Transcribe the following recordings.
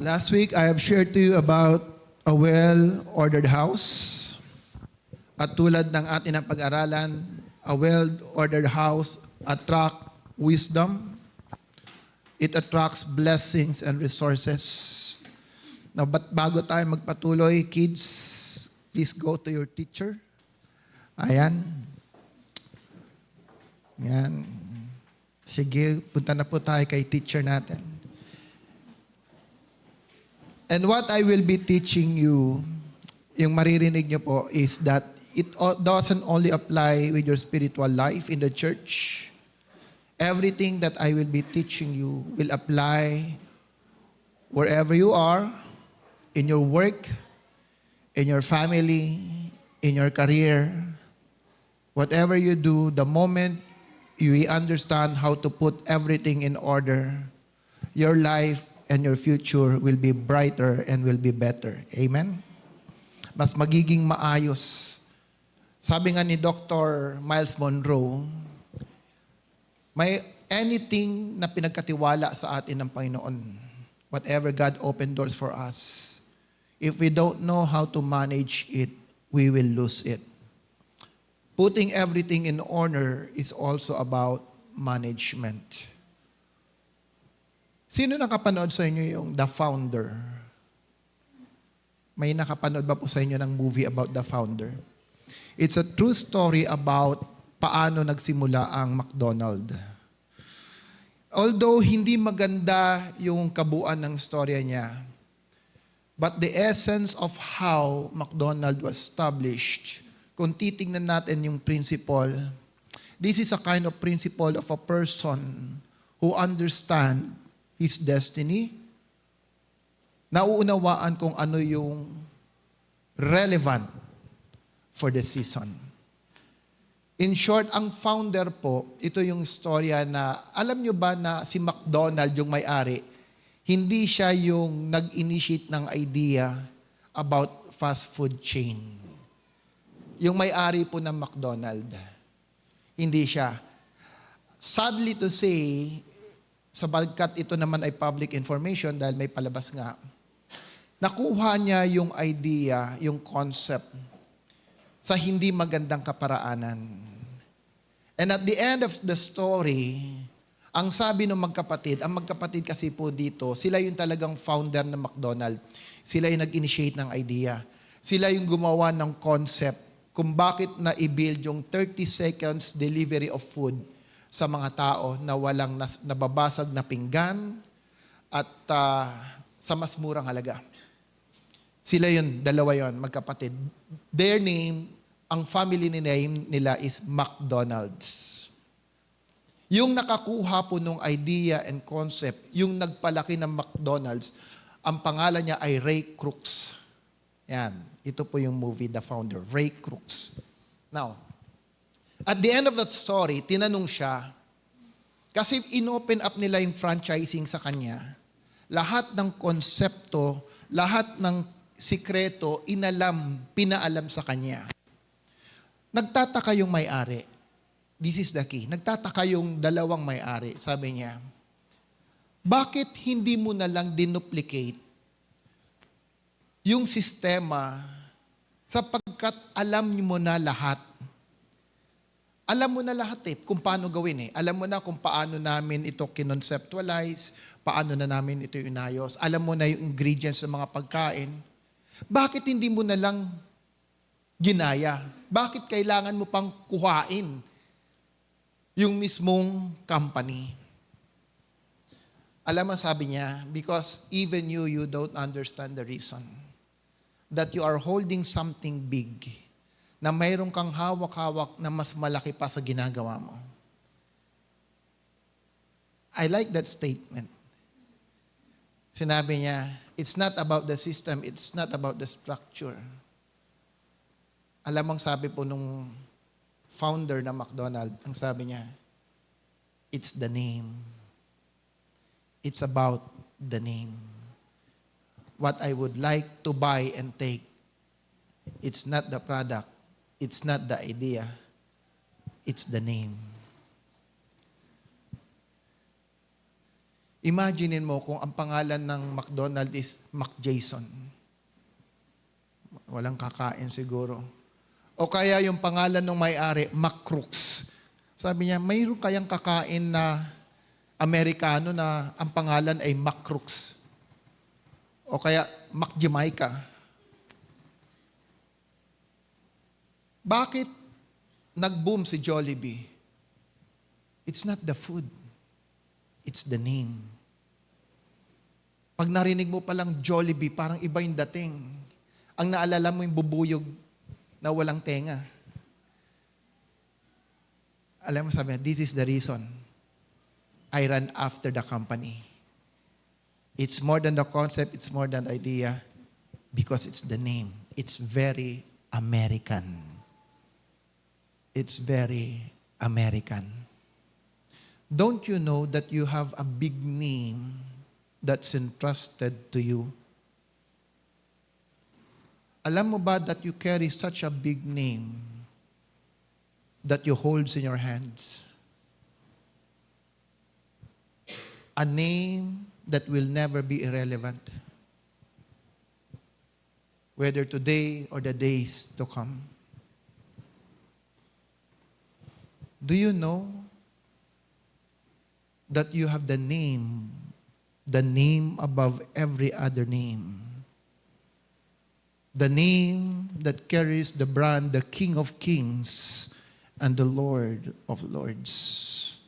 Last week, I have shared to you about a well-ordered house. At tulad ng ating na pag-aralan, a well-ordered house attracts wisdom. It attracts blessings and resources. Now, bago tayo magpatuloy, kids, please go to your teacher. Ayan. Ayan. Sige, punta na po tayo kay teacher natin. And what I will be teaching you, yung maririnig niyo po, is that it doesn't only apply with your spiritual life in the church. Everything that I will be teaching you will apply wherever you are, in your work, in your family, in your career. Whatever you do, the moment you understand how to put everything in order, your life and your future will be brighter and will be better. Amen? Mas magiging maayos. Sabi nga ni Dr. Miles Monroe, may anything na pinagkatiwala sa atin ng Panginoon, whatever God opened doors for us, if we don't know how to manage it, we will lose it. Putting everything in order is also about management. Sino nakapanood sa inyo yung The Founder? May nakapanood ba po sa inyo ng movie about The Founder? It's a true story about paano nagsimula ang McDonald's. Although hindi maganda yung kabuuan ng storya niya, but the essence of how McDonald's was established, kung titingnan natin yung principle, this is a kind of principle of a person who understand his destiny, nauunawaan kung ano yung relevant for the season. In short, ang founder po, ito yung storya na, alam nyo ba na si McDonald, yung may-ari, hindi siya yung nag-initiate ng idea about fast food chain. Yung may-ari po ng McDonald, hindi siya. Sadly to say, sabagkat ito naman ay public information dahil may palabas nga, nakuha niya yung idea, yung concept, sa hindi magandang kaparaanan. And at the end of the story, ang sabi ng magkapatid, ang magkapatid kasi po dito, sila yung talagang founder ng McDonald's. Sila yung nag-initiate ng idea. Sila yung gumawa ng concept kung bakit na-build yung 30 seconds delivery of food sa mga tao na walang nababasag na pinggan at sa mas murang halaga. Sila yun, dalawa yun, magkapatid. Their name, ang family name nila is McDonald's. Yung nakakuha po nung idea and concept, yung nagpalaki ng McDonald's, ang pangalan niya ay Ray Crooks. Yan, ito po yung movie, The Founder, Ray Crooks. Now, at the end of that story, tinanong siya, kasi inopen up nila yung franchising sa kanya, lahat ng konsepto, lahat ng sikreto, pinaalam sa kanya. Nagtataka yung may-ari. This is the key. Nagtataka yung dalawang may-ari. Sabi niya, bakit hindi mo na lang dinuplicate yung sistema sapagkat alam mo na lahat? Alam mo na lahat kung paano gawin Alam mo na kung paano namin ito kinonceptualize, paano na namin ito inayos. Alam mo na yung ingredients ng mga pagkain. Bakit hindi mo na lang ginaya? Bakit kailangan mo pang kuhain yung mismong company? Alam mo, sabi niya, because even you don't understand the reason that you are holding something big na mayroon kang hawak-hawak na mas malaki pa sa ginagawa mo. I like that statement. Sinabi niya, it's not about the system, it's not about the structure. Alam mong sabi po nung founder ng McDonald's, ang sabi niya, it's the name. It's about the name. What I would like to buy and take, it's not the product, it's not the idea, it's the name. Imaginein mo kung ang pangalan ng McDonald is McJason. Walang kakain siguro. O kaya yung pangalan ng may-ari, McCrooks. Sabi niya, mayroon kayang kakain na Amerikano na ang pangalan ay McCrooks. O kaya McJamaica. Bakit nag-boom si Jollibee? It's not the food. It's the name. Pag narinig mo palang Jollibee, parang iba yung dating. Ang naalala mo yung bubuyog na walang tenga. Alam mo, sabi, this is the reason I ran after the company. It's more than the concept, it's more than the idea, because it's the name. It's very American. It's very American. Don't you know that you have a big name that's entrusted to you? Alam mo ba that you carry such a big name that you hold in your hands? A name that will never be irrelevant, whether today or the days to come. Do you know that you have the name above every other name? The name that carries the brand, the King of Kings and the Lord of Lords.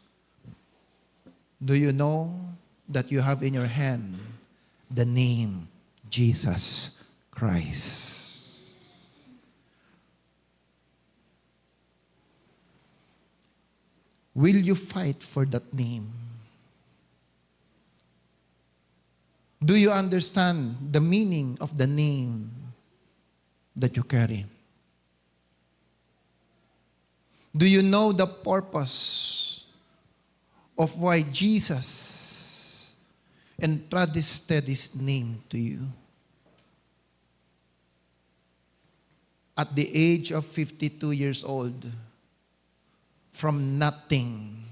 Do you know that you have in your hand the name Jesus Christ? Will you fight for that name? Do you understand the meaning of the name that you carry? Do you know the purpose of why Jesus entrusted His name to you? At the age of 52 years old, from nothing,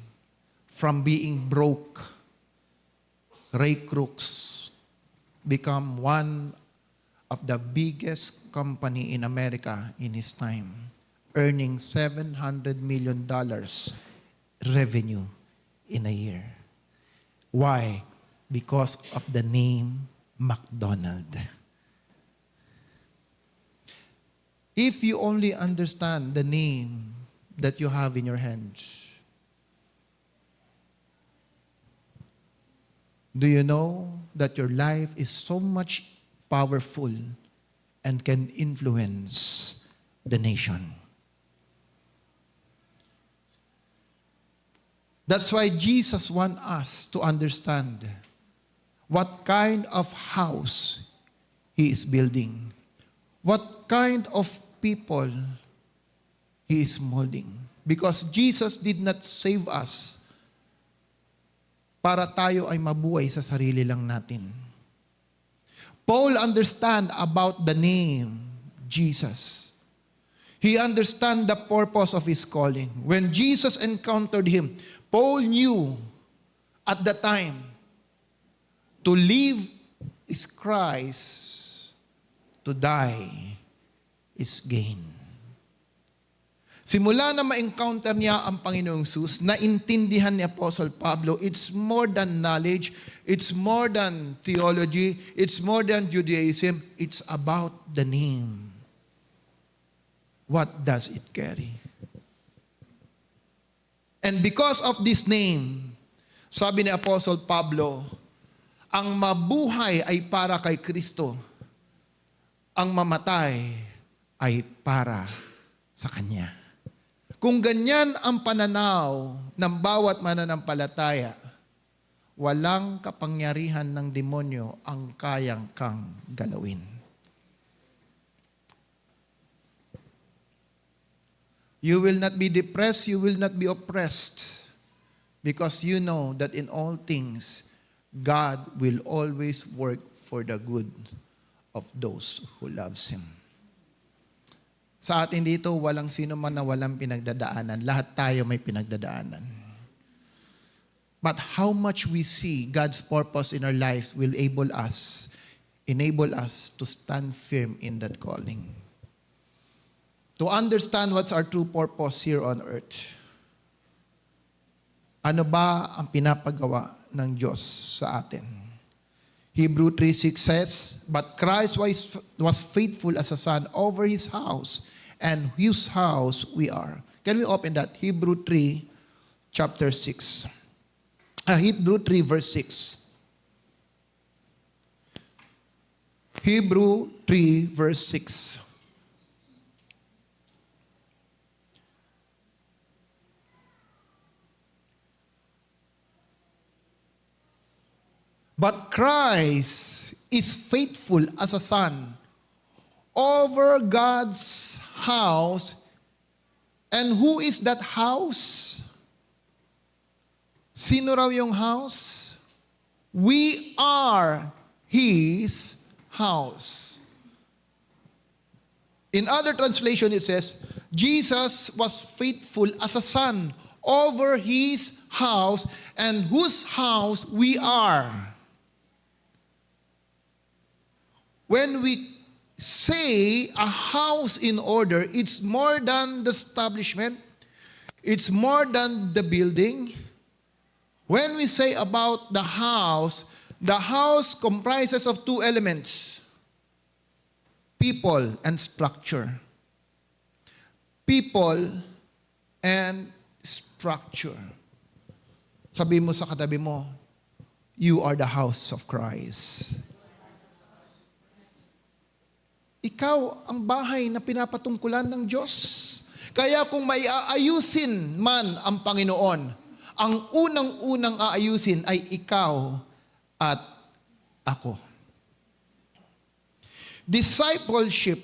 from being broke, Ray Crooks become one of the biggest company in America in his time, earning $700 million revenue in a year. Why? Because of the name McDonald. If you only understand the name that you have in your hands, do you know that your life is so much powerful and can influence the nation? That's why Jesus wants us to understand what kind of house He is building, what kind of people He is molding. Because Jesus did not save us para tayo ay mabuhay sa sarili lang natin. Paul understand about the name Jesus. He understand the purpose of his calling. When Jesus encountered him, Paul knew at the time to live is Christ, to die is gain. Simula na ma-encounter niya ang Panginoong Jesus, naintindihan ni Apostle Pablo, it's more than knowledge, it's more than theology, it's more than Judaism, it's about the name. What does it carry? And because of this name, sabi ni Apostle Pablo, ang mabuhay ay para kay Kristo, ang mamatay ay para sa Kanya. Kung ganyan ang pananaw ng bawat mananampalataya, walang kapangyarihan ng demonyo ang kayang kang galawin. You will not be depressed, you will not be oppressed, because you know that in all things, God will always work for the good of those who loves Him. Sa atin dito, walang sino man na walang pinagdadaanan. Lahat tayo may pinagdadaanan. But how much we see God's purpose in our lives will enable us to stand firm in that calling. To understand what's our true purpose here on earth. Ano ba ang pinapagawa ng Diyos sa atin? Hebrew 3:6 says, "But Christ was faithful as a son over His house, and whose house we are." Can we open that? Hebrew 3, chapter 6. Hebrew 3, verse 6. Hebrew 3, verse 6. But Christ is faithful as a son over God's house. And who is that house? Sino raw yung house? We are His house. In other translation, it says, Jesus was faithful as a son over His house, and whose house we are. When we say a house in order, it's more than the establishment. It's more than the building. When we say about the house comprises of two elements, people and structure. People and structure. Sabi mo sa katabi mo, you are the house of Christ. Ikaw ang bahay na pinapatungkulan ng Diyos. Kaya kung may aayusin man ang Panginoon, ang unang-unang aayusin ay ikaw at ako. Discipleship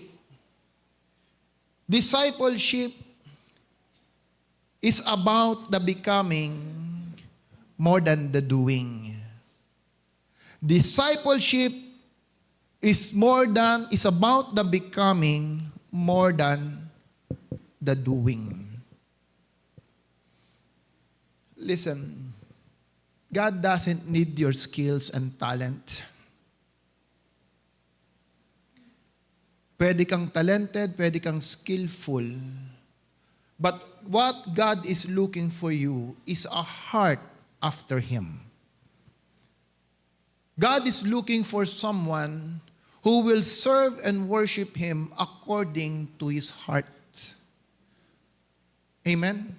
is about the becoming more than the doing. Discipleship is about the becoming more than the doing. Listen, God doesn't need your skills and talent. Pwede kang talented, pwede kang skillful. But what God is looking for you is a heart after Him. God is looking for someone who will serve and worship Him according to His heart. Amen?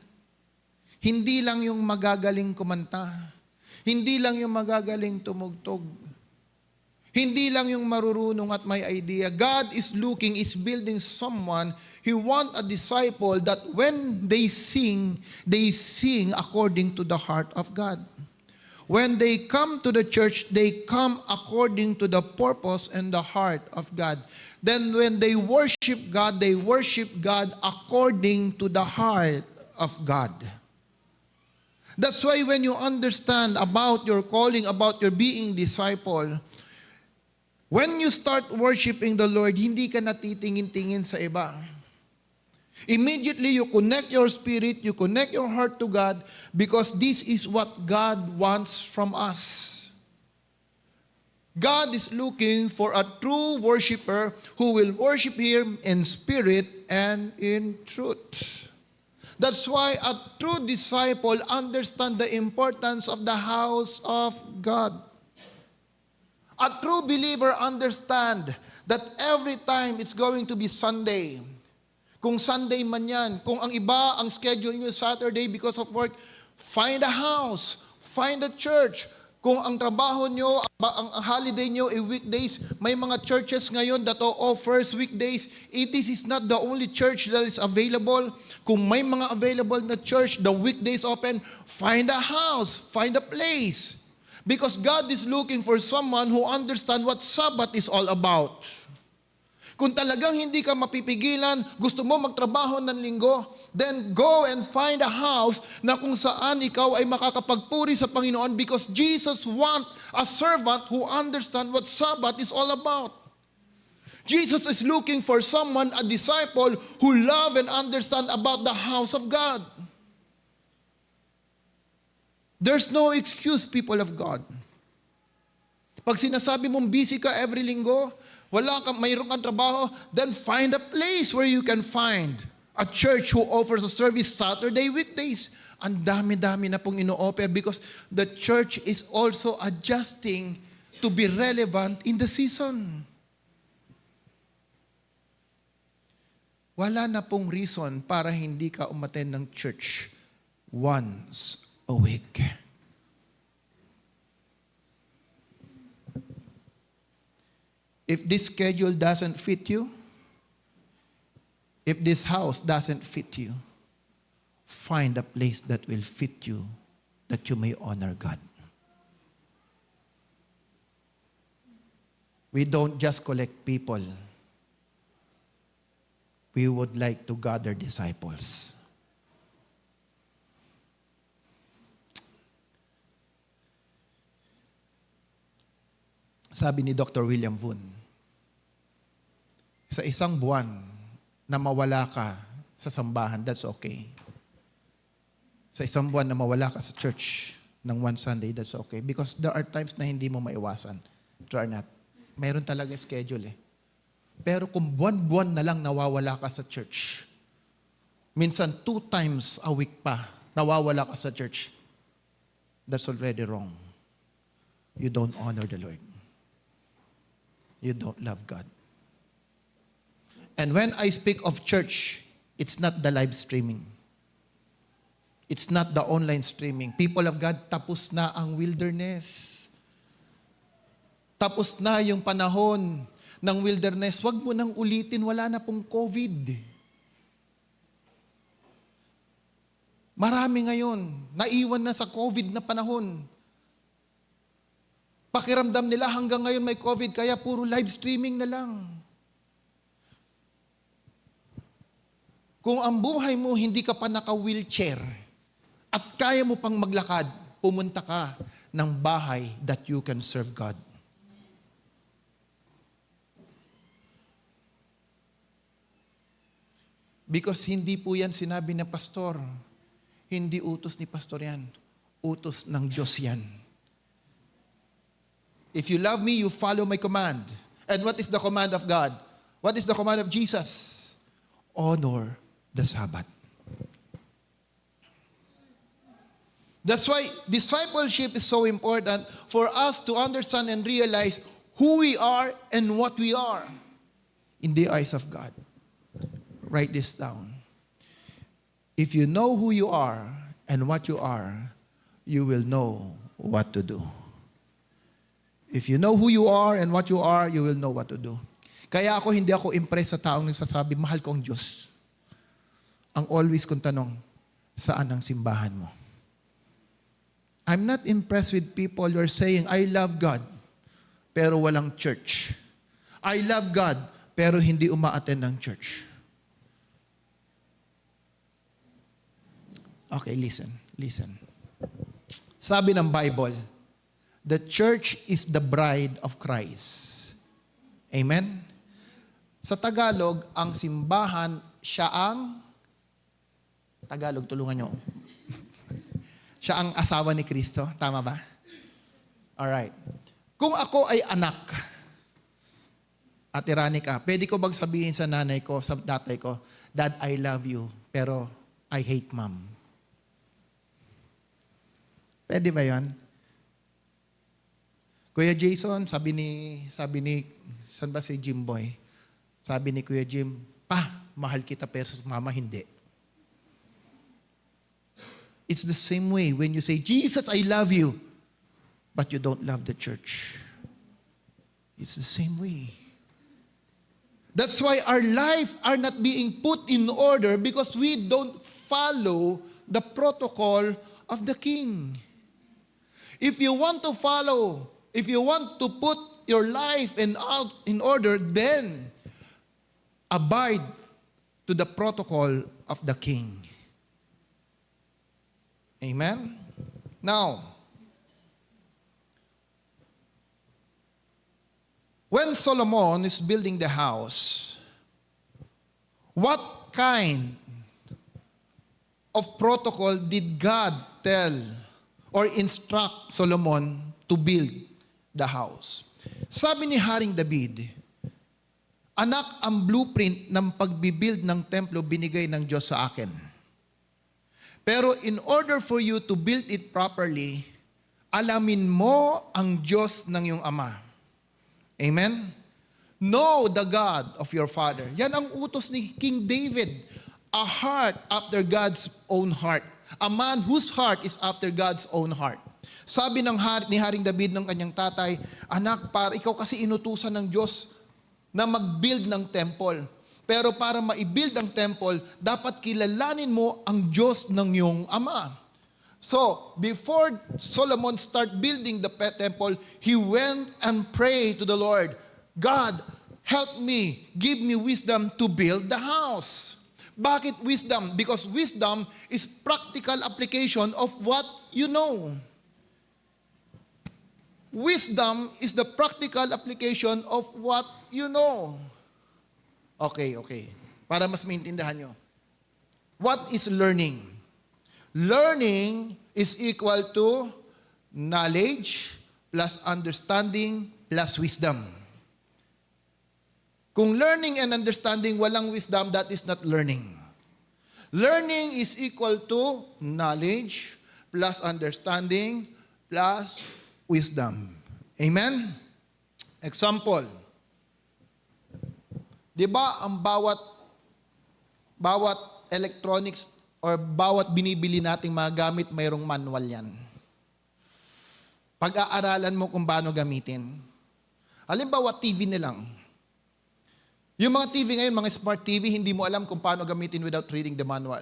Hindi lang yung magagaling kumanta. Hindi lang yung magagaling tumugtog. Hindi lang yung marurunong at may idea. God is building someone. He wants a disciple that when they sing according to the heart of God. When they come to the church, they come according to the purpose and the heart of God. Then when they worship God according to the heart of God. That's why when you understand about your calling, about your being disciple, when you start worshiping the Lord, hindi ka natitingin-tingin sa iba. Immediately, you connect your spirit, you connect your heart to God, because this is what God wants from us. God is looking for a true worshiper who will worship Him in spirit and in truth. That's why a true disciple understands the importance of the house of God. A true believer understands that every time it's going to be Sunday, kung Sunday man yan, kung ang iba ang schedule nyo Saturday because of work, find a house, find a church. Kung ang trabaho nyo, ang holiday nyo ay weekdays, may mga churches ngayon that offers weekdays. This is not the only church that is available. Kung may mga available na church, the weekdays open, find a house, find a place. Because God is looking for someone who understands what Sabbath is all about. Kung talagang hindi ka mapipigilan, gusto mo magtrabaho ng linggo, then go and find a house na kung saan ikaw ay makakapagpuri sa Panginoon, because Jesus wants a servant who understands what Sabbath is all about. Jesus is looking for someone, a disciple, who love and understand about the house of God. There's no excuse, people of God. Pag sinasabi mong busy ka every linggo, mayroon kang trabaho, then find a place where you can find a church who offers a service Saturday, weekdays. Ang dami-dami na pong ino-offer because the church is also adjusting to be relevant in the season. Wala na pong reason para hindi ka umattend ng church once a week. If this schedule doesn't fit you, if this house doesn't fit you, find a place that will fit you, that you may honor God. We don't just collect people. We would like to gather disciples. Sabi ni Dr. William Voon, sa isang buwan na mawala ka sa sambahan, that's okay. Sa isang buwan na mawala ka sa church ng one Sunday, that's okay. Because there are times na hindi mo maiwasan. There are not. Mayroon talaga schedule eh. Pero kung buwan-buwan na lang nawawala ka sa church, minsan 2 times a week pa nawawala ka sa church, that's already wrong. You don't honor the Lord. You don't love God. And when I speak of church, it's not the live streaming. It's not the online streaming. People of God, tapos na ang wilderness. Tapos na yung panahon ng wilderness. Huwag mo nang ulitin, wala na pong COVID. Marami ngayon, naiwan na sa COVID na panahon. Pakiramdam nila hanggang ngayon may COVID, kaya puro live streaming na lang. Kung ang buhay mo hindi ka pa naka-wheelchair at kaya mo pang maglakad, pumunta ka ng bahay that you can serve God. Because hindi po yan sinabi ng pastor. Hindi utos ni pastor yan. Utos ng Diyos yan. If you love me, you follow my command. And what is the command of God? What is the command of Jesus? Honor the Sabbath. That's why discipleship is so important for us to understand and realize who we are and what we are in the eyes of God. Write this down. If you know who you are and what you are, you will know what to do. If you know who you are and what you are, you will know what to do. Kaya hindi ako impressed sa taong nagsasabi, mahal ko ang Diyos. Ang always kong tanong, saan ang simbahan mo? I'm not impressed with people who are saying, I love God, pero walang church. I love God, pero hindi uma-attend ng church. Okay, listen. Sabi ng Bible, the church is the bride of Christ. Amen? Sa Tagalog, ang simbahan, siya ang Tagalog, tulungan nyo. Siya ang asawa ni Kristo. Tama ba? Alright. Kung ako ay anak, Ate Ranica, pwede ko bang sabihin sa nanay ko, sa tatay ko, Dad, I love you, pero I hate mom? Pwede ba yan? Kuya Jason, sabi ni, saan ba si Jimboy? Sabi ni Kuya Jim, mahal kita pero mama hindi. It's the same way when you say, Jesus, I love you, but you don't love the church. It's the same way. That's why our life are not being put in order because we don't follow the protocol of the King. If you want to follow, if you want to put your life in order, then abide to the protocol of the King. Amen? Now, when Solomon is building the house, what kind of protocol did God tell or instruct Solomon to build the house. Sabi ni Haring David, "Anak, ang blueprint ng pagbibuild ng templo binigay ng Diyos sa akin. Pero in order for you to build it properly, alamin mo ang Diyos ng iyong ama." Amen? Know the God of your father. Yan ang utos ni King David. A heart after God's own heart. A man whose heart is after God's own heart. Sabi ni Haring David ng kanyang tatay, "Anak, ikaw kasi inutusan ng Diyos na mag-build ng temple. Pero para ma-build ang temple, dapat kilalanin mo ang Diyos ng iyong ama." So, before Solomon start building the temple, he went and prayed to the Lord, "God, help me, give me wisdom to build the house." Bakit wisdom? Because wisdom is practical application of what you know. Wisdom is the practical application of what you know. Okay. Para mas maintindihan nyo. What is learning? Learning is equal to knowledge plus understanding plus wisdom. Kung learning and understanding walang wisdom, that is not learning. Learning is equal to knowledge plus understanding plus wisdom. Amen? Example. Di ba ang bawat electronics or bawat binibili nating mga gamit, mayroong manual yan. Pag-aaralan mo kung paano gamitin. Halimbawa, TV na lang. Yung mga TV ngayon, mga smart TV, hindi mo alam kung paano gamitin without reading the manual.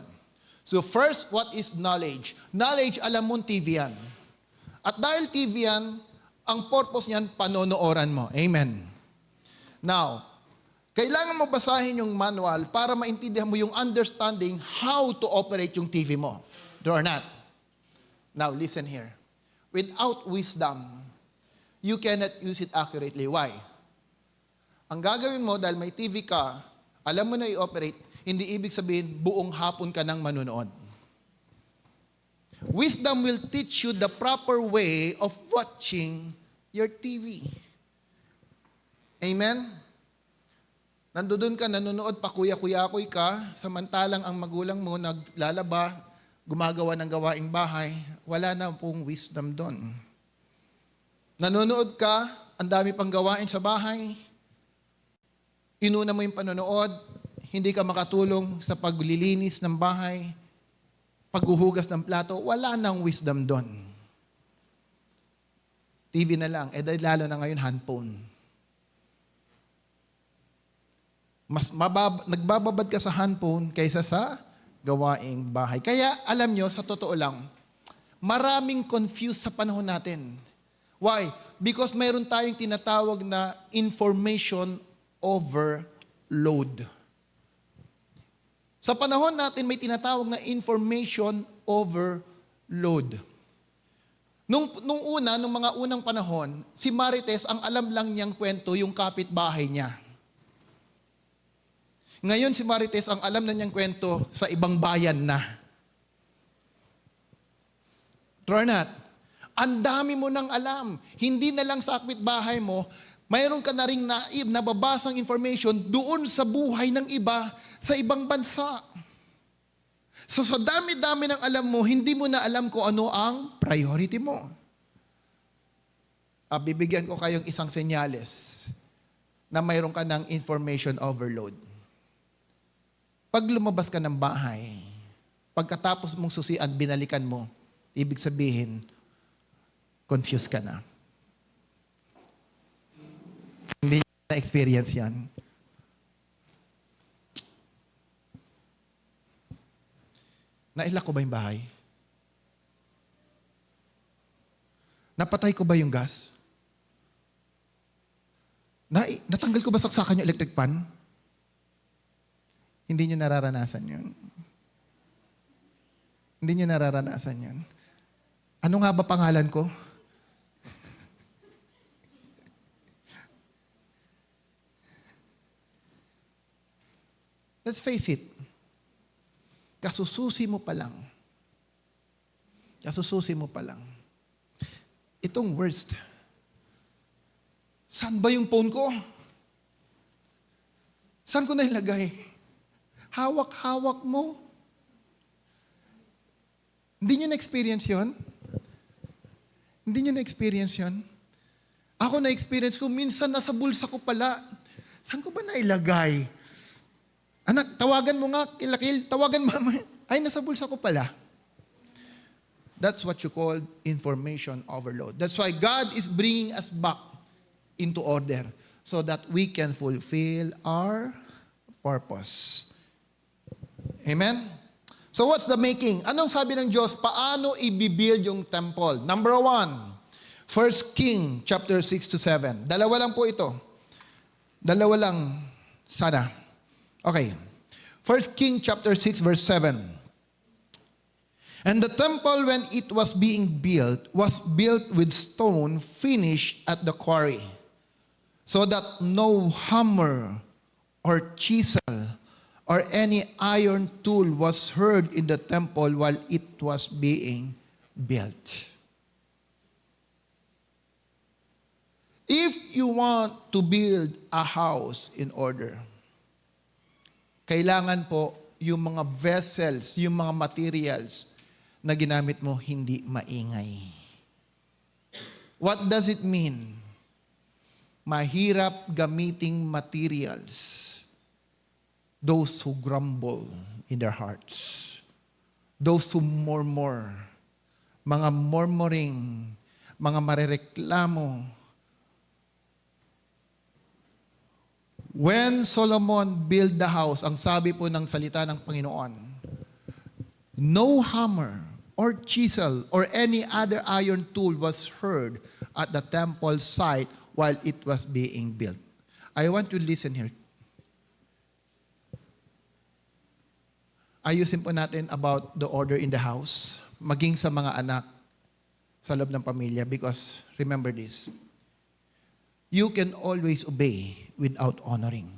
So first, what is knowledge? Knowledge, alam mo TV yan. At dahil TV yan, ang purpose niyan, panonooran mo. Amen. Now, kailangan mo basahin yung manual para maintindihan mo yung understanding how to operate yung TV mo. True or not? Now, listen here. Without wisdom, you cannot use it accurately. Why? Ang gagawin mo, dahil may TV ka, alam mo na i-operate, hindi ibig sabihin buong hapon ka nang manunood. Wisdom will teach you the proper way of watching your TV. Amen? Nandoon ka, nanonood, pakuya-kuyakoy ka, samantalang ang magulang mo naglalaba, gumagawa ng gawaing bahay, wala na pong wisdom doon. Nanonood ka, ang dami pang gawain sa bahay, inuna mo yung panonood, hindi ka makatulong sa paglilinis ng bahay, paghuhugas ng plato, wala nang wisdom doon. TV na lang, dahil lalo na ngayon handphone. Mas nagbababad ka sa handphone kaysa sa gawaing bahay. Kaya alam nyo, sa totoo lang, maraming confused sa panahon natin. Why? Because mayroon tayong tinatawag na information overload. Sa panahon natin, may tinatawag na information overload. Nung mga unang panahon, si Marites, ang alam lang niyang kwento, yung kapitbahay niya. Ngayon, si Marites, ang alam na niyang kwento, sa ibang bayan na. True or not? Ang dami mo nang alam. Hindi na lang sa kapitbahay mo, mayroon ka na rin nababasang information doon sa buhay ng iba sa ibang bansa. So sa dami-dami ng alam mo, hindi mo na alam kung ano ang priority mo. Bibigyan ko kayong isang senyales na mayroon ka ng information overload. Pag lumabas ka ng bahay, pagkatapos mong susian, binalikan mo, ibig sabihin, confused ka na. Hindi na-experience yan. Nailak ko ba yung bahay? Napatay ko ba yung gas? Natanggal ko ba saksakan yung electric pan? Hindi nyo nararanasan yun. Hindi nyo nararanasan yun. Ano nga ba pangalan ko? Let's face it. Kasususi mo pa lang. Kasususi mo pa lang. Itong worst. Saan ba yung phone ko? Saan ko na ilagay? Hawak-hawak mo. Hindi nyo na-experience yun? Hindi nyo na-experience yun? Ako na-experience ko, minsan nasa bulsa ko pala. Saan ko ba nailagay? Anak, tawagan mo nga, kilakil, tawagan mama. Ay, nasa bulsa ko pala. That's what you call information overload. That's why God is bringing us back into order so that we can fulfill our purpose. Amen? So what's the making? Anong sabi ng Diyos? Paano i-build yung temple? Number 1, 1 King chapter 6 to 7. Dalawa lang po ito. Dalawa lang sana. Okay. 1 King chapter 6 verse 7. And the temple, when it was being built, was built with stone finished at the quarry, so that no hammer or chisel or any iron tool was heard in the temple while it was being built. If you want to build a house in order, kailangan po yung mga vessels, yung mga materials na ginamit mo hindi maingay. What does it mean? Mahirap gamiting materials. Those who grumble in their hearts. Those who murmur. Mga murmuring, mga marereklamo. When Solomon built the house, ang sabi po ng salita ng Panginoon, no hammer or chisel or any other iron tool was heard at the temple site while it was being built. I want to listen here. Ayusin po natin about the order in the house, maging sa mga anak sa loob ng pamilya, because remember this, you can always obey without honoring.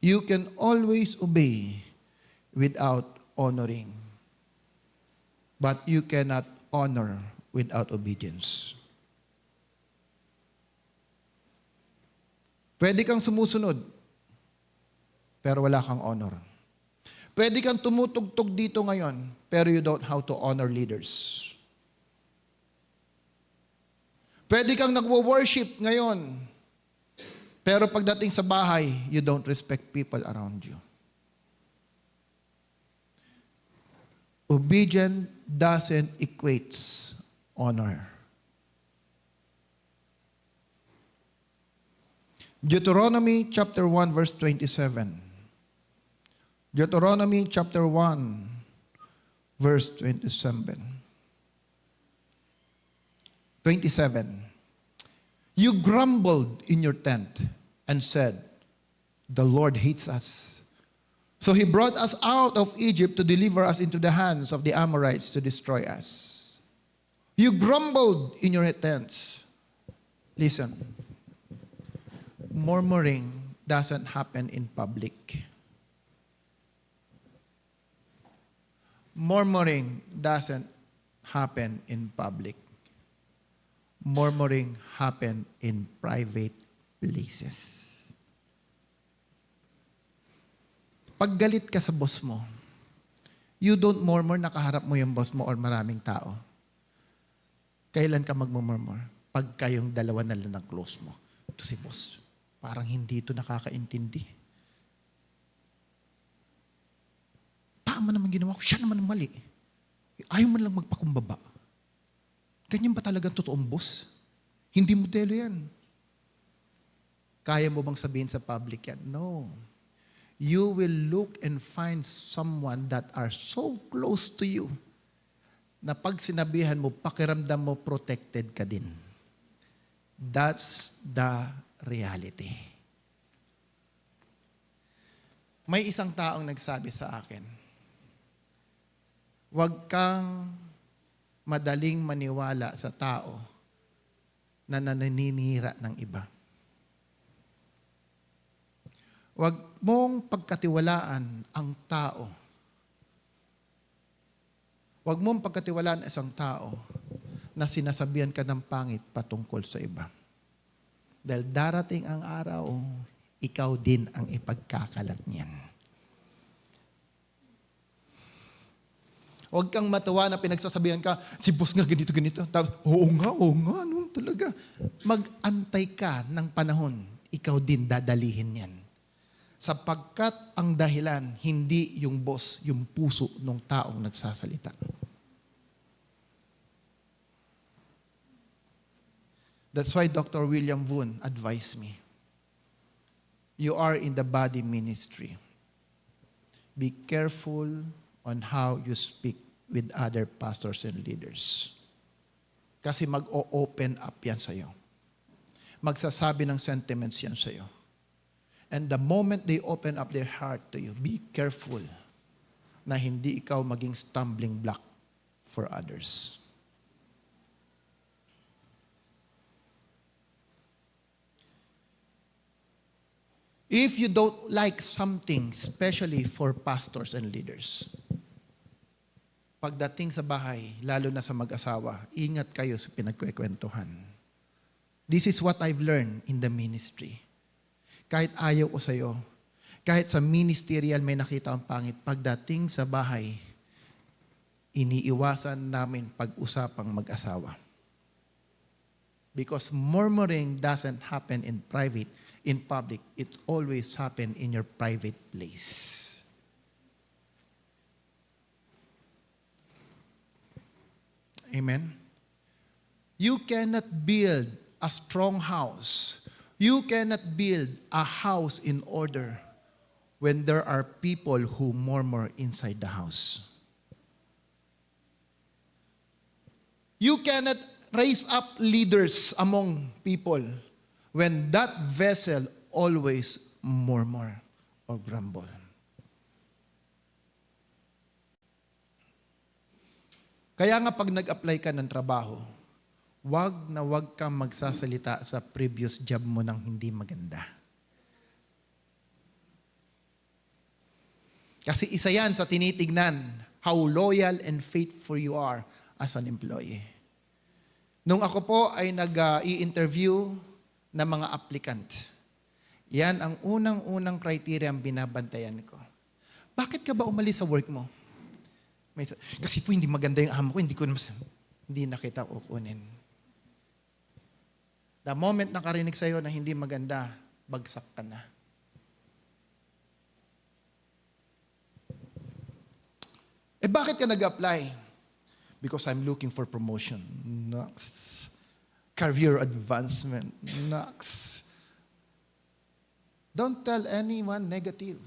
You can always obey without honoring. But you cannot honor without obedience. Pwede kang sumusunod, pero wala kang honor. Pwede kang tumutugtog dito ngayon, pero you don't how to honor leaders. Pwede kang nagwo-worship ngayon, pero pagdating sa bahay, you don't respect people around you. Obedience doesn't equate honor. Deuteronomy chapter 1 verse 27. Deuteronomy chapter 1 verse 27. 27. You grumbled in your tent and said, the Lord hates us. So he brought us out of Egypt to deliver us into the hands of the Amorites to destroy us. You grumbled in your tents. Listen. Murmuring doesn't happen in public. Murmuring doesn't happen in public. Murmuring happen in private places. Pag galit ka sa boss mo, you don't murmur na kaharap mo yung boss mo or maraming tao. Kailan ka magmumurmur? Pag kayong dalawa na lang ng close mo. Ito si boss, parang hindi ito nakakaintindi. Tama naman ginawa ko, siya naman ang mali. Ayaw mo lang magpakumbaba. Ganyan ba talaga ang totoong boss? Hindi modelo yan. Kaya mo bang sabihin sa public yan? No. You will look and find someone that are so close to you na pag sinabihan mo, pakiramdam mo, protected ka din. That's the reality. May isang taong nagsabi sa akin, huwag kang madaling maniwala sa tao na naninira ng iba. Huwag mong pagkatiwalaan ang tao. Huwag mong pagkatiwalaan isang tao na sinasabihan ka ng pangit patungkol sa iba. Dahil darating ang araw, ikaw din ang ipagkakalat niyan. Huwag kang matawa na pinagsasabihan ka, si boss nga ganito. Tapos, oo nga, no, talaga. Mag-antay ka ng panahon, ikaw din dadalihin yan. Sapagkat ang dahilan, hindi yung boss, yung puso ng taong nagsasalita. That's why Dr. William Woon advised me, you are in the body ministry. Be careful on how you speak with other pastors and leaders. Kasi mag-o-open up yan sa'yo. Magsasabi ng sentiments yan sa'yo. And the moment they open up their heart to you, be careful na hindi ikaw maging stumbling block for others. If you don't like something, especially for pastors and leaders, pagdating sa bahay, lalo na sa mag-asawa, ingat kayo sa pinagkwekwentuhan. This is what I've learned in the ministry. Kahit ayaw ko sa'yo, kahit sa ministerial may nakita ang pangit, pagdating sa bahay, iniiwasan namin pag-usapang mag-asawa. Because murmuring doesn't happen in private. In public, it always happen in your private place. Amen? You cannot build a strong house. You cannot build a house in order when there are people who murmur inside the house. You cannot raise up leaders among people when that vessel always murmur or grumble. Kaya nga pag nag-apply ka ng trabaho, wag kang magsasalita sa previous job mo ng hindi maganda. Kasi isa yan sa tinitignan, how loyal and faithful you are as an employee. Nung ako po ay nag-i-interview na mga applicant. Yan ang unang-unang criteria ang binabantayan ko. Bakit ka ba umalis sa work mo? Kasi po hindi maganda yung amo ko, hindi na kita kukunin. The moment nakarinig sa'yo na hindi maganda, bagsak ka na. Bakit ka nag-apply? Because I'm looking for promotion. Next. Career advancement. Next. Don't tell anyone negative.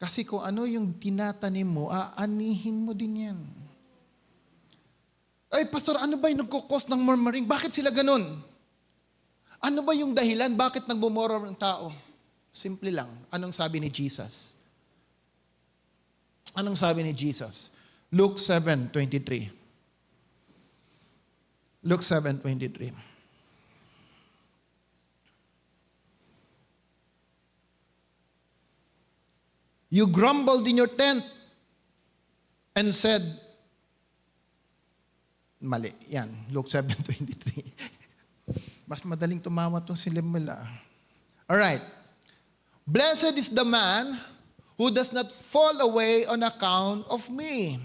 Kasi kung ano yung tinatanim mo, aanihin mo din yan. Ay, pastor, ano ba yung nagkukos ng murmuring? Bakit sila ganun? Ano ba yung dahilan? Bakit nagbumurmur ng tao? Simple lang. Anong sabi ni Jesus? Anong sabi ni Jesus? Luke 7:23. Luke 7:23. You grumbled in your tent and said, mali, yan, Luke 7:23. Mas madaling tumawa itong si Lemula. Alright. Blessed is the man who does not fall away on account of me.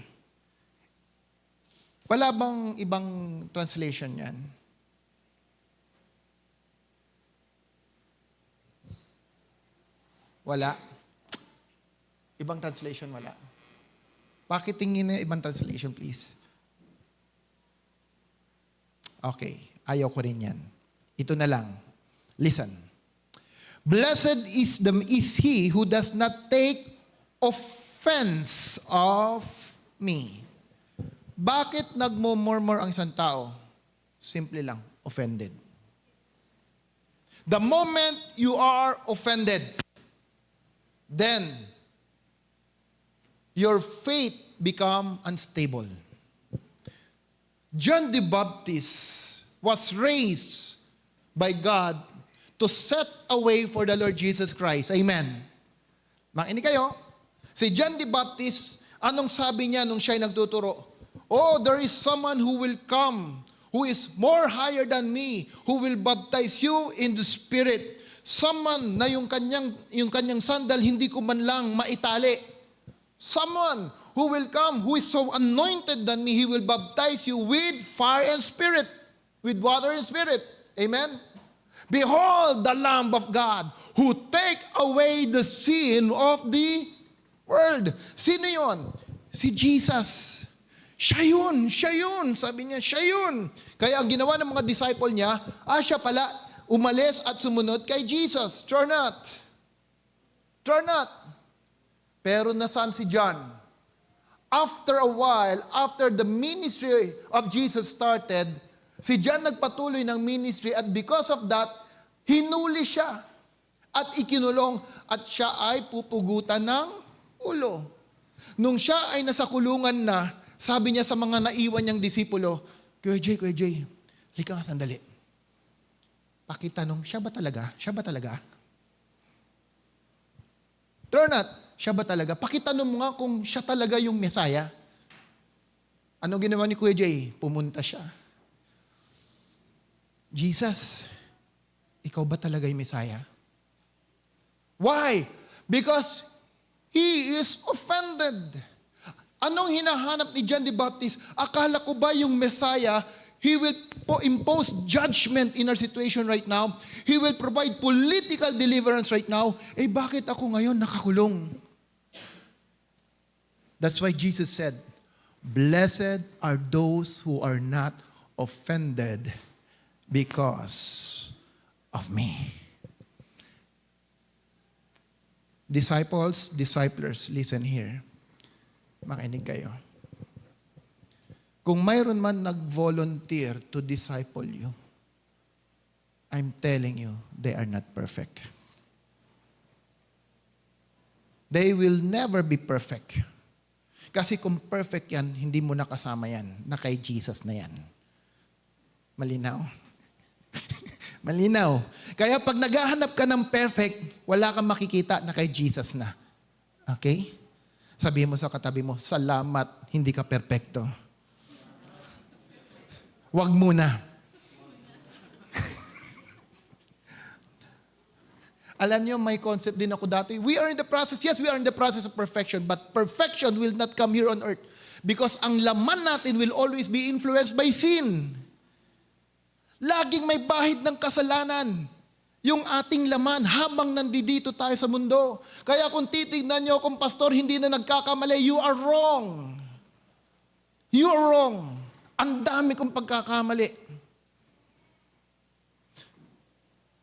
Wala bang ibang translation yan? Wala. Ibang translation, wala. Pakitingin na ibang translation, please. Okay, ayaw ko rin yan. Ito na lang. Listen. Blessed is he who does not take offense of me. Bakit nagmumurmur ang isang tao? Simple lang, offended. The moment you are offended, then your faith become unstable. John the Baptist was raised by God to set a way for the Lord Jesus Christ. Amen. Makinig kayo. Si John the Baptist, anong sabi niya nung siya'y nagtuturo? Oh, there is someone who will come, who is more higher than me, who will baptize you in the Spirit. Someone na yung kanyang sandal hindi ko man lang maitali. Someone who will come, who is so anointed than me, he will baptize you with fire and spirit, with water and spirit. Amen? Behold the Lamb of God who take away the sin of the world. Sino yun? Si Jesus. Siya yun. Sabi niya, siya yun. Kaya ang ginawa ng mga disciple niya, siya pala, umalis at sumunod kay Jesus. True not. Pero nasaan si John? After a while, after the ministry of Jesus started, si John nagpatuloy ng ministry at because of that, hinuli siya at ikinulong at siya ay pupugutan ng ulo. Nung siya ay nasa kulungan na, sabi niya sa mga naiwan niyang disipulo, Kuya Jay, halika nga sandali. Pakitanong, siya ba talaga? True not? Siya ba talaga? Pakitanong mo nga kung siya talaga yung Messiah. Ano ginawa ni Kuya Jay? Pumunta siya. Jesus, ikaw ba talaga yung Messiah? Why? Because he is offended. Anong hinahanap ni John the Baptist? Akala ko ba yung Messiah, he will impose judgment in our situation right now. He will provide political deliverance right now. Bakit ako ngayon nakakulong? That's why Jesus said, blessed are those who are not offended because of me. Disciplers, listen here. Makinig kayo. Kung mayroon man nag-volunteer to disciple you, I'm telling you, they are not perfect. They will never be perfect. Kasi kung perfect yan, hindi mo nakasama yan. Na kay Jesus na yan. Malinaw? Malinaw. Kaya pag naghahanap ka ng perfect, wala kang makikita na kay Jesus na. Okay? Sabihin mo sa katabi mo, salamat, hindi ka perfecto. Wag muna. Alam niyo, may concept din ako dati. We are in the process of perfection, but perfection will not come here on earth. Because ang laman natin will always be influenced by sin. Laging may bahid ng kasalanan. Yung ating laman habang nandito tayo sa mundo. Kaya kung titignan niyo kung pastor hindi na nagkakamali, you are wrong. You are wrong. Ang dami kong pagkakamali.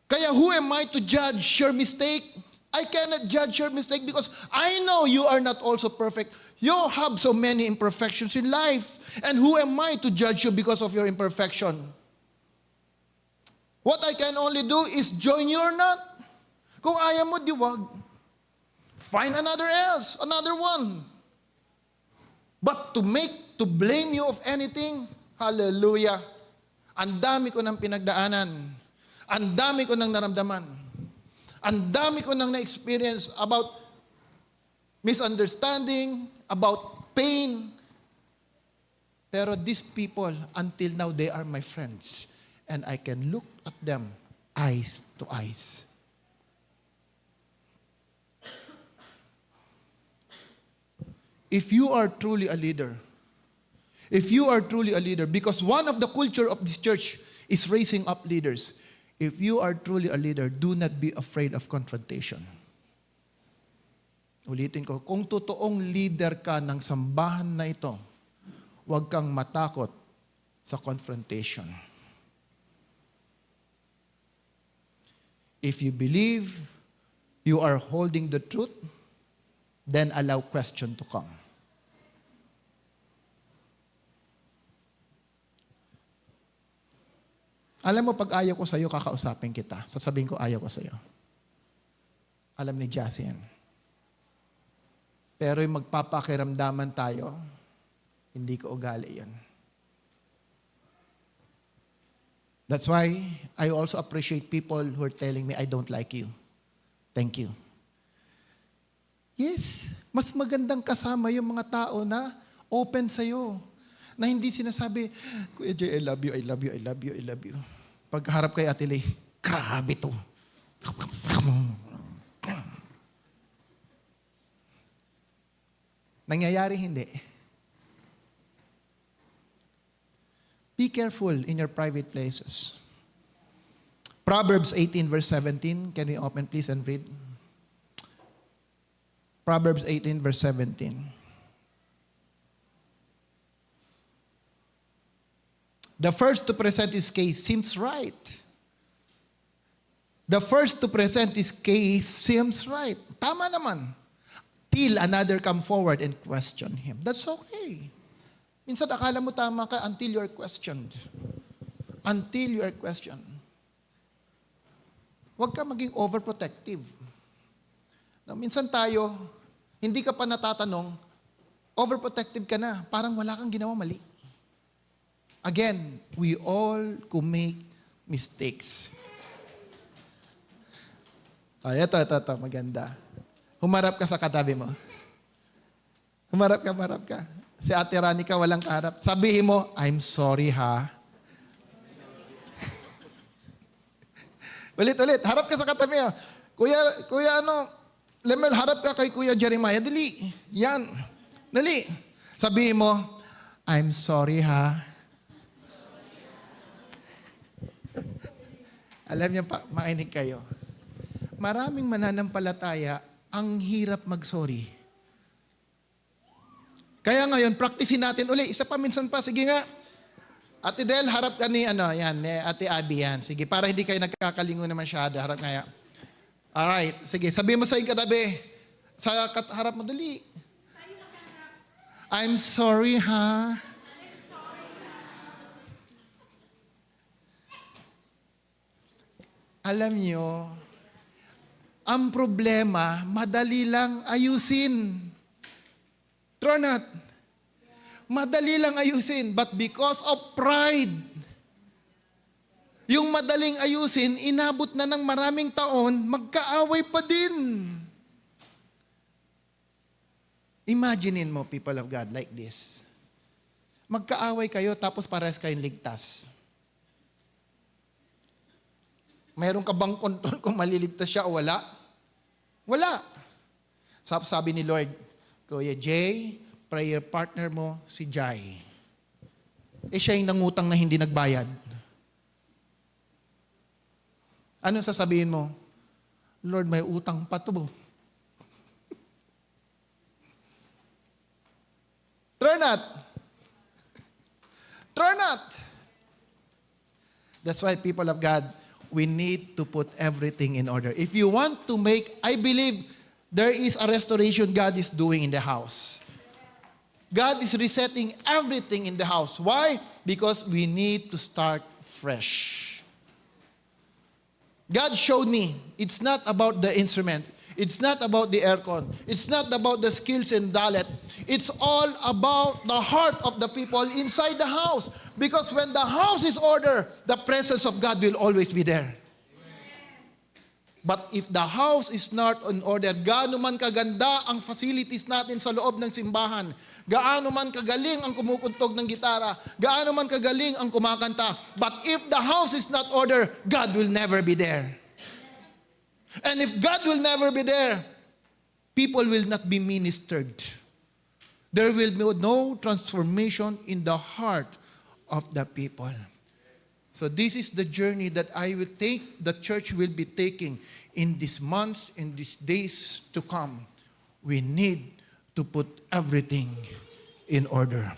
Kaya who am I to judge your mistake? I cannot judge your mistake because I know you are not also perfect. You have so many imperfections in life. And who am I to judge you because of your imperfection? What I can only do is join you or not. Kung ayaw mo, di wag. Find another one. But to blame you of anything, hallelujah. Ang dami ko ng pinagdaanan. Ang dami ko nang naramdaman. Ang dami ko nang na-experience about misunderstanding, about pain. Pero these people, until now, they are my friends. And I can look at them eyes to eyes. If you are truly a leader, because one of the culture of this church is raising up leaders, if you are truly a leader, do not be afraid of confrontation. Ulitin ko, kung totoong leader ka ng sambahan na ito, huwag kang matakot sa confrontation. If you believe you are holding the truth, then allow question to come. Alam mo, pag ayaw ko sa'yo, kakausapin kita. Sasabihin ko, ayaw ko sa'yo. Alam ni Jassy yan. Pero yung magpapakiramdaman tayo, hindi ko ugali yan. That's why I also appreciate people who are telling me, I don't like you. Thank you. Yes, mas magandang kasama yung mga tao na open sa'yo. Na hindi sinasabi, Kuya Jay, I love you, I love you, I love you, I love you. Pagharap kay Ate Lay, grabe to. Nangyayari hindi. Be careful in your private places. Proverbs 18 verse 17. Can we open please and read? Proverbs 18 verse 17. The first to present his case seems right. The first to present his case seems right. Tama naman. Till another come forward and question him. That's okay. Minsan akala mo tama ka until you are questioned. Until you are questioned. Huwag ka maging overprotective. Now, minsan tayo, hindi ka pa natatanong, overprotective ka na, parang wala kang ginawa mali. Again, we all could make mistakes. Ito, maganda. Humarap ka sa katabi mo. Humarap ka. Si Ate Ranica walang kaharap. Sabihin mo, I'm sorry ha. Ulit, harap ka sa katabi mo. Kuya Lemel, harap ka kay Kuya Jeremiah. Dali. Yan. Dali. Sabihin mo, I'm sorry ha. Alam niyo pa, makinig kayo. Maraming mananampalataya, ang hirap mag-sorry. Kaya ngayon, practicein natin uli. Isa pa, minsan pa. Sige nga. Ate Del, harap ka ni Ate Abby yan. Sige, para hindi kayo nagkakalingo na masyado. Harap nga yan. Alright. Sige, sabihin mo sa iyong katabi. Sa harap mo, dali. I'm sorry, ha? Alam nyo, ang problema, madali lang ayusin. True or not? Madali lang ayusin, but because of pride, yung madaling ayusin, inabot na ng maraming taon, magkaaway pa din. Imaginein mo, people of God, like this. Magkaaway kayo, tapos parehas kayong ligtas. Mayroon ka bang kontrol kung maliligtas siya o wala? Wala. Sabi ni Lord, Kuya Jay, prayer partner mo, si Jai. Siya yung nangutang na hindi nagbayad. Ano sasabihin mo? Lord, may utang pa to. True or not? True or not? That's why, people of God, we need to put everything in order. If you want to make, I believe there is a restoration God is doing in the house. God is resetting everything in the house. Why? Because we need to start fresh. God showed me, it's not about the instrument. It's not about the aircon. It's not about the skills and talent. It's all about the heart of the people inside the house. Because when the house is ordered, the presence of God will always be there. But if the house is not in order, gaano man kaganda ang facilities natin sa loob ng simbahan, gaano man kagaling ang kumukuntog ng gitara, gaano man kagaling ang kumakanta, but if the house is not order, God will never be there. And if God will never be there, people will not be ministered. There will be no transformation in the heart of the people. So this is the journey that I will think the church will be taking in these months, in these days to come. We need to put everything in order.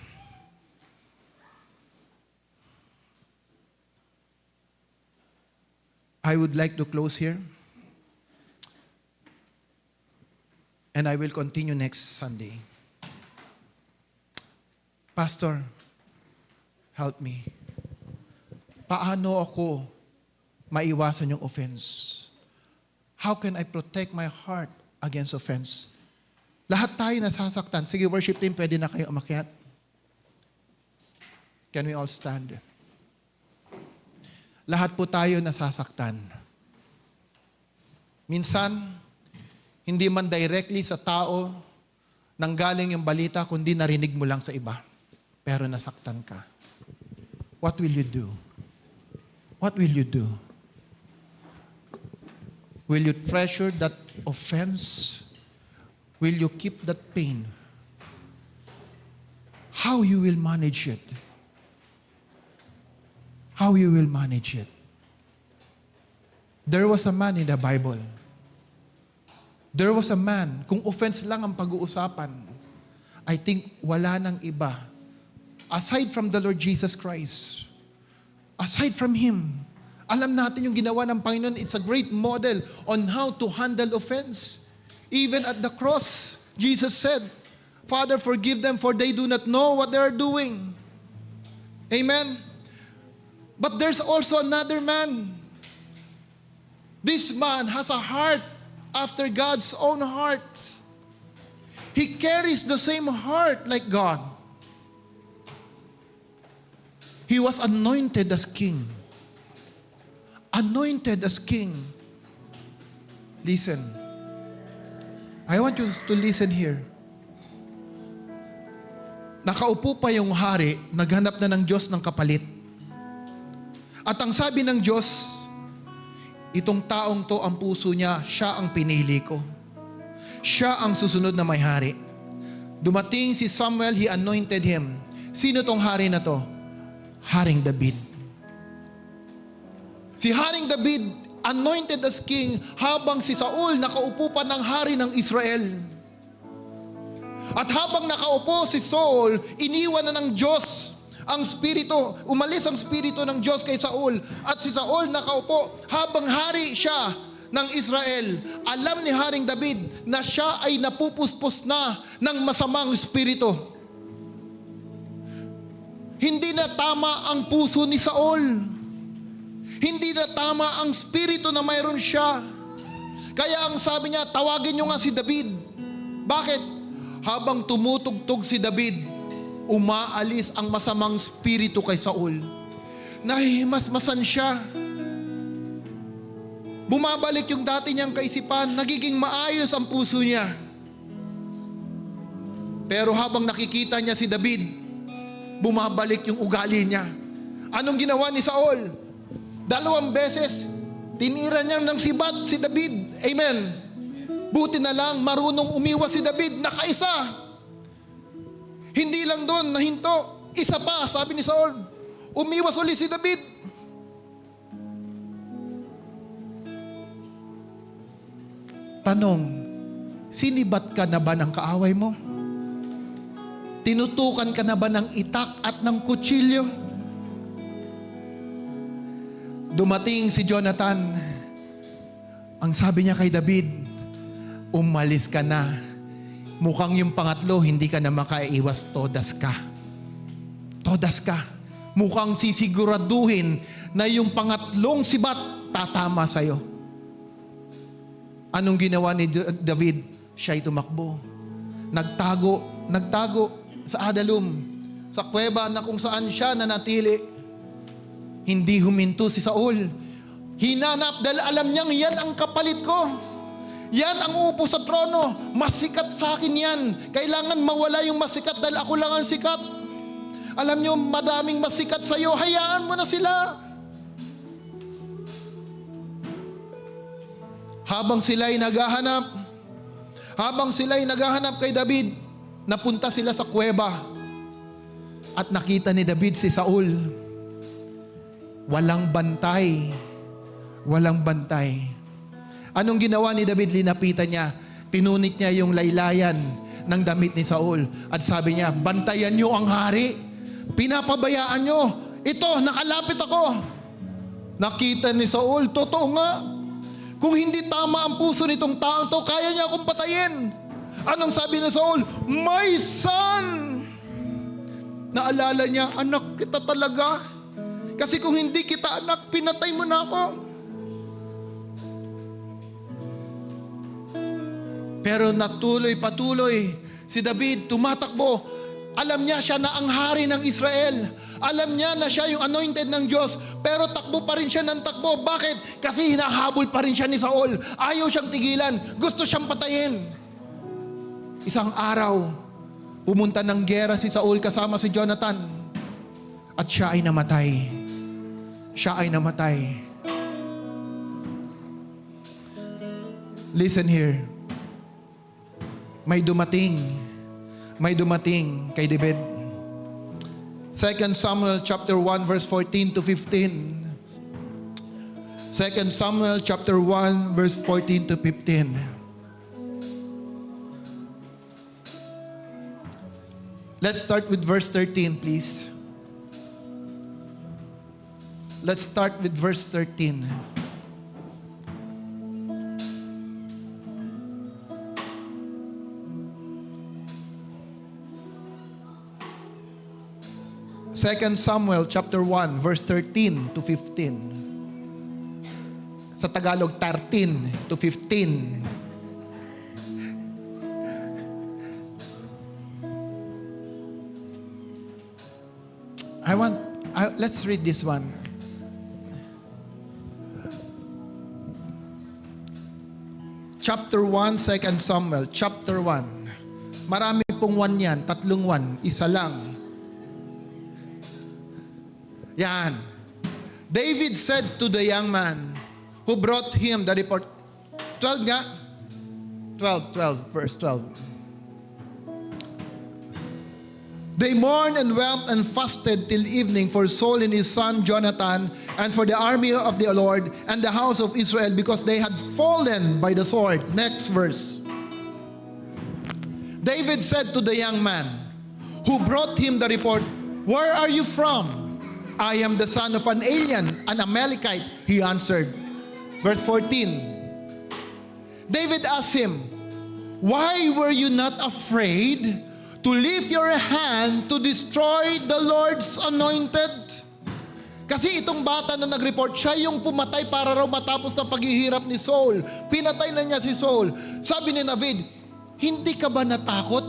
I would like to close here. And I will continue next Sunday. Pastor, help me. Paano ako maiwasan yung offense? How can I protect my heart against offense? Lahat tayo nasasaktan. Sige, worship team, pwede na kayo umakyat. Can we all stand? Lahat po tayo nasasaktan. Minsan, hindi man directly sa tao nanggaling yung balita, kundi narinig mo lang sa iba. pero nasaktan ka. What will you do? What will you do? Will you treasure that offense? Will you keep that pain? How you will manage it? How you will manage it? There was a man in the Bible. There was a man, kung offense lang ang pag-uusapan, I think wala nang iba. Aside from the Lord Jesus Christ, aside from Him, alam natin yung ginawa ng Panginoon. It's a great model on how to handle offense. Even at the cross, Jesus said, Father, forgive them for they do not know what they are doing. Amen? But there's also another man. This man has a heart after God's own heart. He carries the same heart like God. He was anointed as king. Anointed as king. Listen. I want you to listen here. Nakaupo pa yung hari, naghanap na ng Diyos ng kapalit. At ang sabi ng Diyos, itong taong to ang puso niya, siya ang pinili ko. Siya ang susunod na may hari. Dumating si Samuel, he anointed him. Sino tong hari na to? Haring David. Si Haring David, anointed as king, habang si Saul nakaupo pa ng hari ng Israel. At habang nakaupo si Saul, iniwan na ng Diyos ang spirito, umalis ang spirito ng Diyos kay Saul. At si Saul nakaupo, habang hari siya ng Israel, alam ni Haring David na siya ay napupuspos na ng masamang spirito. Hindi na tama ang puso ni Saul. Hindi na tama ang spirito na mayroon siya. Kaya ang sabi niya, tawagin niyo nga si David. Bakit? Habang tumutugtog si David, umaalis ang masamang spirito kay Saul. Nahihimasmasan siya. Bumabalik yung dati niyang kaisipan, nagiging maayos ang puso niya. Pero habang nakikita niya si David, bumabalik yung ugali niya. Anong ginawa ni Saul? 2 beses, tinira niya ng sibat si David. Amen. Buti na lang, marunong umiwas si David, nakaisa. Hindi lang doon, nahinto. Isa pa, sabi ni Saul, umiwas ulit si David. Tanong, sinibat ka na ba ng kaaway mo? Tinutukan ka na ba ng itak at ng kutsilyo? Dumating si Jonathan. Ang sabi niya kay David, umalis ka na. Mukhang yung pangatlo, hindi ka na makaiwas, todas ka. Todas ka. Mukhang sisiguraduhin na yung pangatlong sibat tatama sa'yo. Anong ginawa ni David? Siya'y tumakbo. Nagtago sa Adullam, sa kuweba na kung saan siya nanatili. Hindi huminto si Saul. Hinanap dahil alam niyang yan ang kapalit ko. Yan ang uupo sa trono. Masikat sa akin yan. Kailangan mawala yung masikat dahil ako lang ang sikat. Alam niyo, madaming masikat sa iyo. Hayaan mo na sila. Habang sila'y naghahanap kay David, napunta sila sa kuweba. At nakita ni David si Saul. Walang bantay. Walang bantay. Anong ginawa ni David? Linapitan niya. Pinunit niya yung laylayan ng damit ni Saul. At sabi niya, bantayan niyo ang hari. Pinapabayaan niyo. Ito, nakalapit ako. Nakita ni Saul, totoo nga. Kung hindi tama ang puso nitong taong to, kaya niya akong patayin. Anong sabi ni Saul? My son! Naalala niya, anak kita talaga. Kasi kung hindi kita anak, pinatay mo na ako. Pero patuloy si David tumatakbo. Alam niya siya na ang hari ng Israel. Alam niya na siya yung anointed ng Diyos. Pero takbo pa rin siya ng takbo. Bakit? Kasi hinahabol pa rin siya ni Saul. Ayaw siyang tigilan. Gusto siyang patayin. Isang araw, Pumunta ng gera si Saul kasama si Jonathan. At siya ay namatay. Siya ay namatay. Listen here. May dumating kay David. 2 Samuel chapter 1 verse 14 to 15. 2 Samuel chapter 1 verse 14 to 15. Let's start with verse 13, please. Let's start with verse 13. Second Samuel chapter 1 verse 13 to 15. Sa Tagalog 13 to 15. Let's read this one. Chapter 1, 2 Samuel, chapter 1. Marami pong 1 yan, 3 1, isa lang. Yan. David said to the young man who brought him the report. 12 nga? 12, verse 12. They mourned and wept and fasted till evening for Saul and his son Jonathan and for the army of the Lord and the house of Israel because they had fallen by the sword. Next verse. David said to the young man who brought him the report, "Where are you from?" "I am the son of an alien, an Amalekite," he answered. Verse 14. David asked him, "Why were you not afraid to lift your hand to destroy the Lord's anointed?" Kasi itong bata na nag-report, siya yung pumatay para raw matapos na paghihirap ni Saul. Pinatay na niya si Saul. Sabi ni David, hindi ka ba natakot?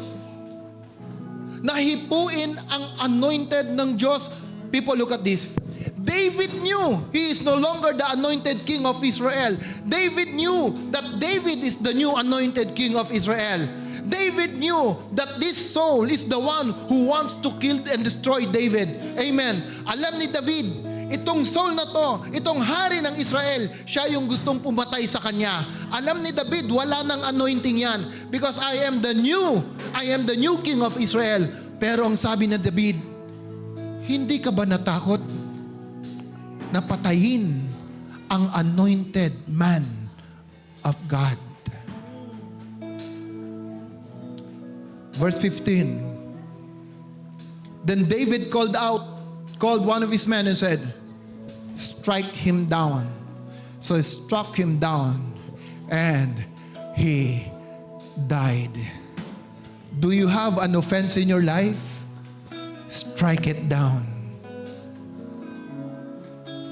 Nahipuin ang anointed ng Diyos. People, look at this. David knew he is no longer the anointed king of Israel. David knew that David is the new anointed king of Israel. David knew that this Saul is the one who wants to kill and destroy David. Amen. Alam ni David, itong Saul na to, itong hari ng Israel, siya yung gustong pumatay sa kanya. Alam ni David, wala nang anointing yan because I am the new king of Israel. Pero ang sabi ni David, hindi ka ba natakot na patayin ang anointed man of God? Verse 15. Then David called one of his men and said, "Strike him down." So he struck him down and he died. Do you have an offense in your life? Strike it down.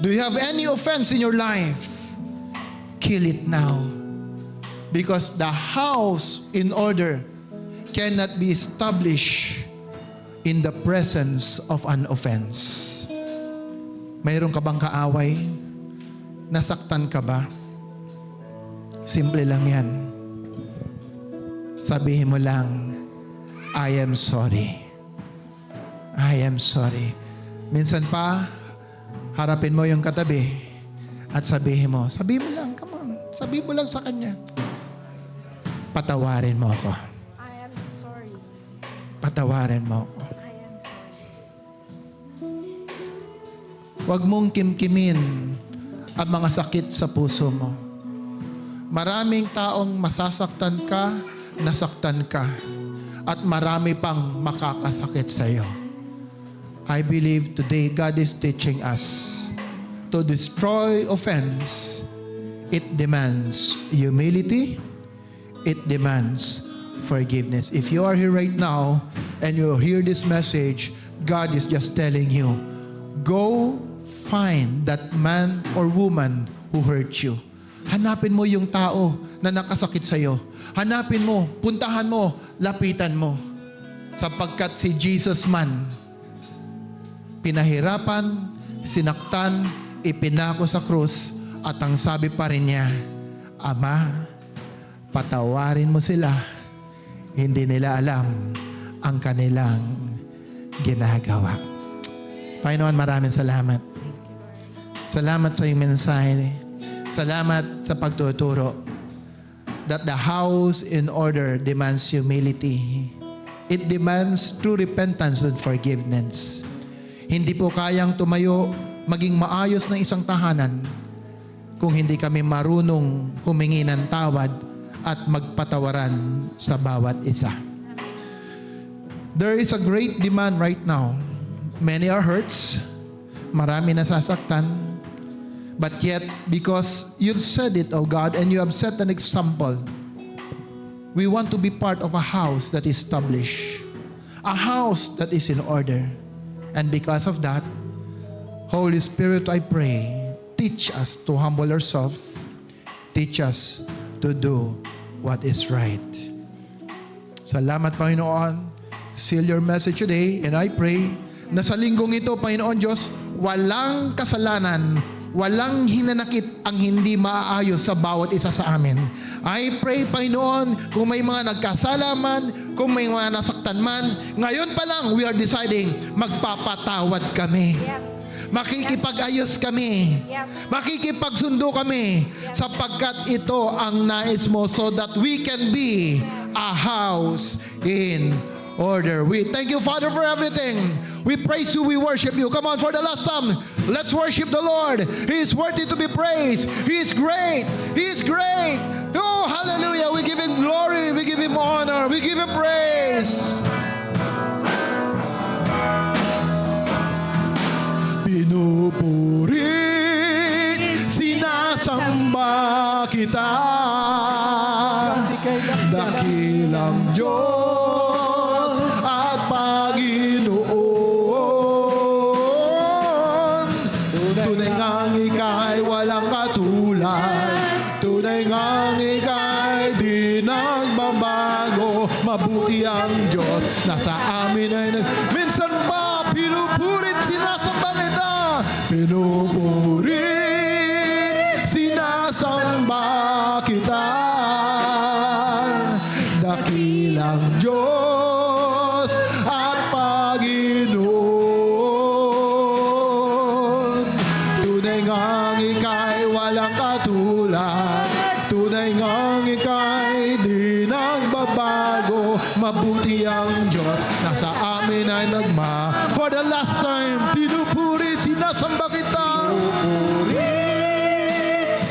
Do you have any offense in your life? Kill it now. Because the house in order cannot be established in the presence of an offense. Mayroon ka bang kaaway? Nasaktan ka ba? Simple lang yan. Sabihin mo lang, I am sorry. I am sorry. Minsan pa, harapin mo yung katabi at sabihin mo lang, come on, sabihin mo lang sa kanya, patawarin mo ako. Patawarin mo ako. Huwag mong kimkimin ang mga sakit sa puso mo. Maraming taong masasaktan ka, nasaktan ka, at marami pang makakasakit sa iyo. I believe today God is teaching us to destroy offense. It demands humility. It demands forgiveness. If you are here right now and you hear this message, God is just telling you, go find that man or woman who hurt you. Hanapin mo yung tao na nakasakit sa iyo. Hanapin mo, puntahan mo, lapitan mo. Sapagkat si Jesus man, pinahirapan, sinaktan, ipinako sa krus, at ang sabi pa rin niya, Ama, patawarin mo sila. Hindi nila alam ang kanilang ginagawa. Panginoon, maraming salamat. Salamat sa iyong mensahe. Salamat sa pagtuturo that the house in order demands humility. It demands true repentance and forgiveness. Hindi po kayang tumayo, maging maayos na isang tahanan kung hindi kami marunong humingi ng tawad at magpatawaran sa bawat isa. There is a great demand right now. Many are hurts. Marami nasasaktan. But yet, because you've said it, O God, and you have set an example, we want to be part of a house that is established. A house that is in order. And because of that, Holy Spirit, I pray, teach us to humble ourselves. Teach us to do what is right. Salamat, Panginoon. Seal your message today, and I pray na sa linggong ito, Panginoon Diyos, walang kasalanan, walang hinanakit ang hindi maaayos sa bawat isa sa amin. I pray, Panginoon, kung may mga nagkasala man, kung may mga nasaktan man, ngayon pa lang, we are deciding, magpapatawad kami. Yes. Makikipag-ayos kami. Yes. Makikipagsundo kami. Sapagkat ito ang nais mo so that we can be a house in order. We thank you, Father, for everything. We praise you, we worship you. Come on, for the last time, let's worship the Lord. He is worthy to be praised. He is great. He is great. Oh, hallelujah. We give Him glory. We give Him honor. We give Him praise. Pinupuri, sinasamba kita, dakilang Diyos at Panginoon. Tunay ngang ika'y walang katulad, tunay ngang ika'y di nagbabago. Mabuti ang Diyos na sa amin ay minsan ba pinupurit, sinasamba kita. Pinupurit, sinasamba kita, dakilang Diyos at Panginoon. Tunay ngang ika'y walang katulad, tunay ngang ika'y di nagbabago. Mabuti ang Diyos na sa amin ay For the last time, pinupuri, sinasamba kita. Pinupuri,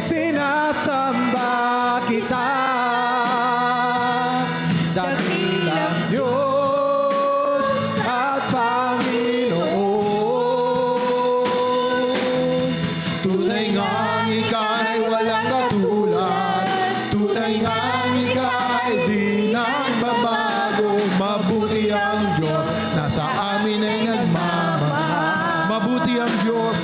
sinasamba kita, dakilang Diyos at Panginoon. Tunay ngang ika'y walang katulad, tunay ngang ika'y di nagbabago. Mabuti ang Diyos na sa amin ay nagmamahal. Mabuti ang Diyos.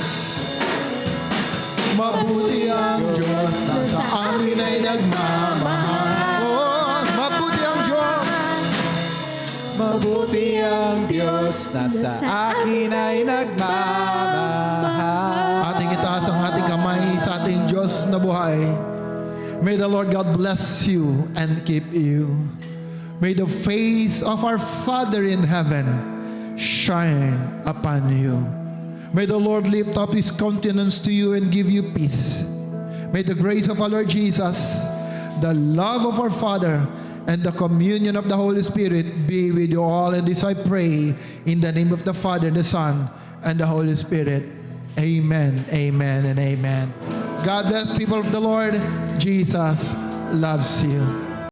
Mabuti ang Diyos na sa amin ay nagmamahal. Oh, mabuti ang Diyos. Mabuti ang Diyos na sa akin ay nagmamahal. Ating itaas ang ating kamay sa ating Diyos na buhay. May the Lord God bless you and keep you. May the face of our Father in heaven shine upon you. May the Lord lift up His countenance to you and give you peace. May the grace of our Lord Jesus, the love of our Father, and the communion of the Holy Spirit be with you all. And this I pray in the name of the Father, the Son, and the Holy Spirit. Amen, amen, and amen. God bless, people of the Lord. Jesus loves you.